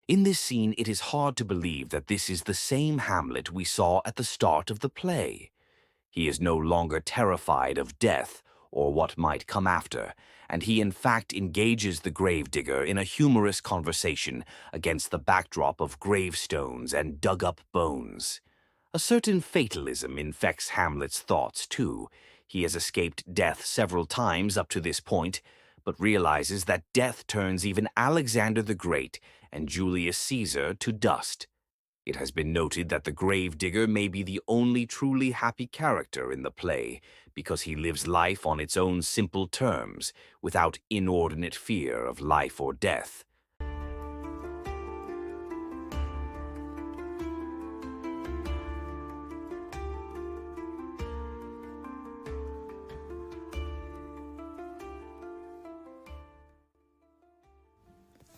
In this scene, it is hard to believe that this is the same Hamlet we saw at the start of the play. He is no longer terrified of death or what might come after, and he in fact engages the gravedigger in a humorous conversation against the backdrop of gravestones and dug-up bones. A certain fatalism infects Hamlet's thoughts, too. He has escaped death several times up to this point, but realizes that death turns even Alexander the Great and Julius Caesar to dust. It has been noted that the gravedigger may be the only truly happy character in the play because he lives life on its own simple terms, without inordinate fear of life or death.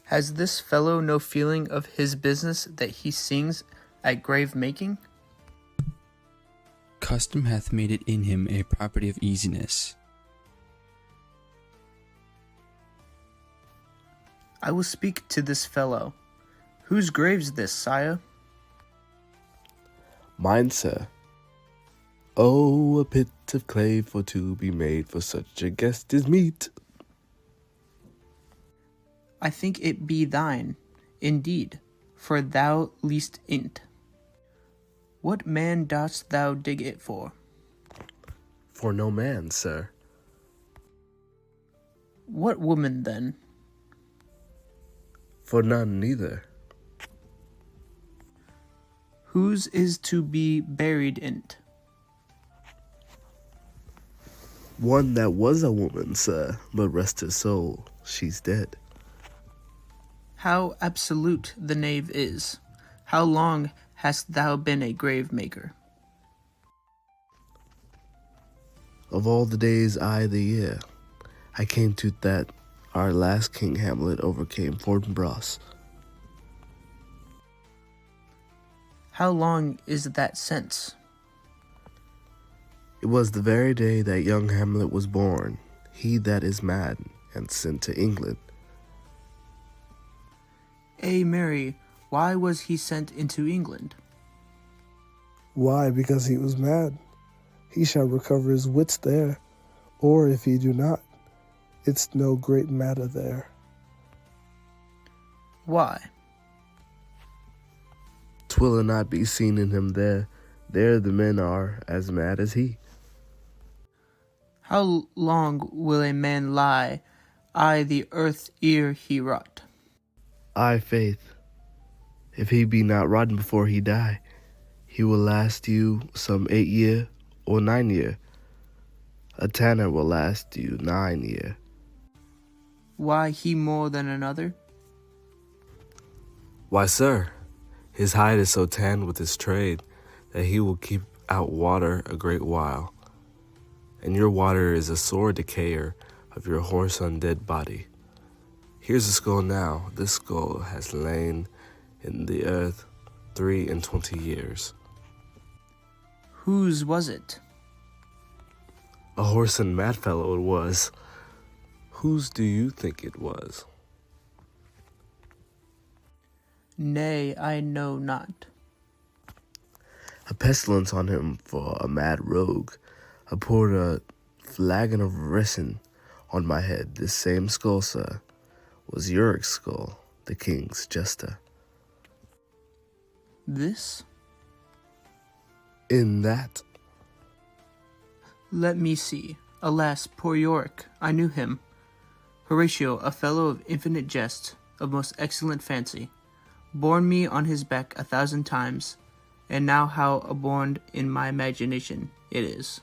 Has this fellow no feeling of his business that he sings at grave making? Custom hath made it in him a property of easiness. I will speak to this fellow. Whose grave's this, sire? Mine, sir. Oh, a pit of clay for to be made for such a guest is meet. I think it be thine, indeed, for thou least in't. What man dost thou dig it for? For no man, sir. What woman, then? For none neither. Whose is to be buried in't? One that was a woman, sir, but rest her soul, she's dead. How absolute the knave is! How long hast thou been a grave maker? Of all the days the year, I came to that our last King Hamlet overcame Fortinbras. How long is that since? It was the very day that young Hamlet was born, he that is mad, and sent to England. Mary, why was he sent into England? Why? Because he was mad. He shall recover his wits there, or if he do not, it's no great matter there. Why? 'Twill not be seen in him there. There the men are as mad as he. How long will a man lie the earth ere he rot? Faith, if he be not rotten before he die, he will last you some 8 year or 9 year. A tanner will last you 9 year. Why he more than another? Why, sir, his hide is so tanned with his trade that he will keep out water a great while, and your water is a sore decayer of your horse undead body. Here's a skull now. This skull has lain in the earth 23 years. Whose was it? A horse and mad fellow it was. Whose do you think it was? Nay, I know not. A pestilence on him for a mad rogue. I poured a flagon of resin on my head. This same skull, sir, was Yorick's skull, the king's jester. This? In that. Let me see. Alas, poor Yorick, I knew him. Horatio, a fellow of infinite jest, of most excellent fancy, borne me on his back 1,000 times, and now how abhorred in my imagination it is.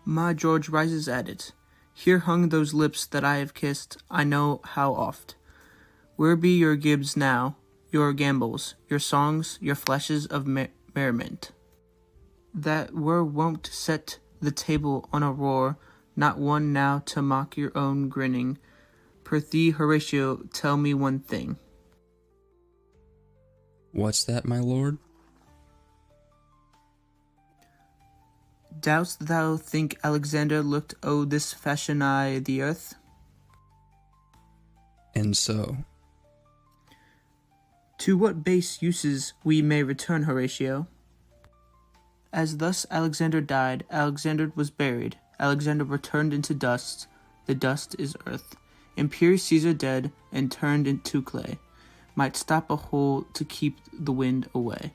My George rises at it. Here hung those lips that I have kissed, I know how oft. Where be your gibes now, your gambols, your songs, your flashes of merriment, that were wont to set the table on a roar, not one now to mock your own grinning? Prithee, Horatio, tell me one thing. What's that, my lord? Dost thou think Alexander looked o' this fashion the earth? And so? To what base uses we may return, Horatio? As thus Alexander died, Alexander was buried. Alexander returned into dust. The dust is earth. Imperious Caesar dead and turned into clay. Might stop a hole to keep the wind away.